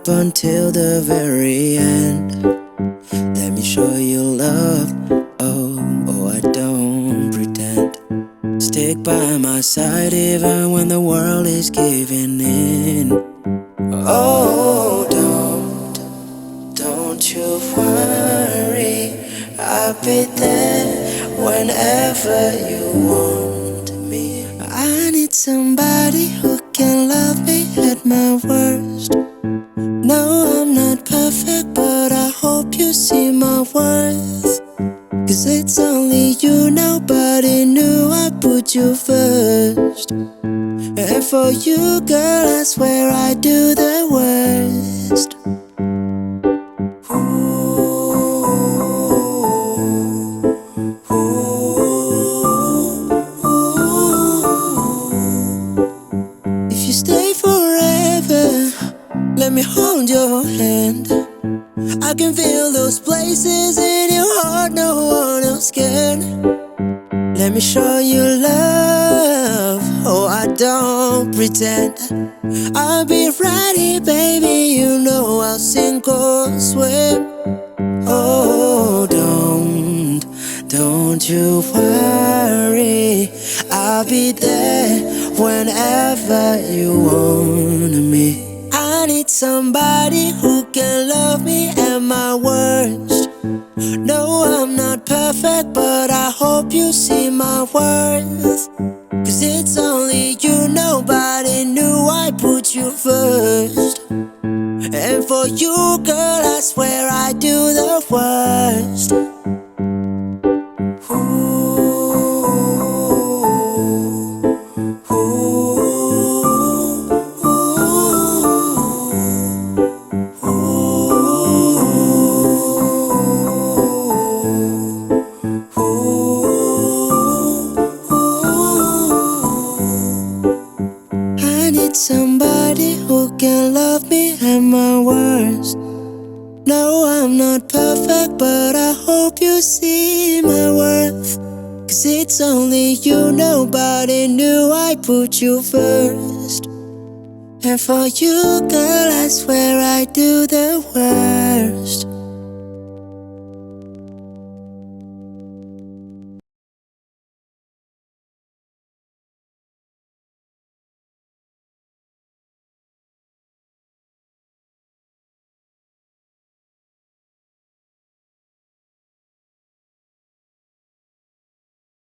up until the very end. Let me show you love. Oh, I don't pretend. Stick by my side even when the world is giving in. Oh, don't you worry, I'll be there whenever you want me. I need somebody who can love me at my worst. No, I'm not perfect, but I hope you see my worth. 'Cause it's only you, nobody knew I put you first. And for you, girl, I swear I do the worst. If you stay forever, let me hold your hand. I can feel those places in your heart no one else can. Let me show you love. Oh, I don't pretend. I'll be right here, baby. You know I'll sink or swim. Oh, don't you worry. I'll be there whenever you want me. I need somebody who can love me at my worst. No, I'm not perfect, but I hope you see my worth. 'Cause it's only you, nobody knew I put you first. And for you, girl, I swear I do the worst. Somebody who can love me at my worst. No, I'm not perfect, but I hope you see my worth. 'Cause it's only you, nobody knew I put you first. And for you, girl, I swear I do the worst.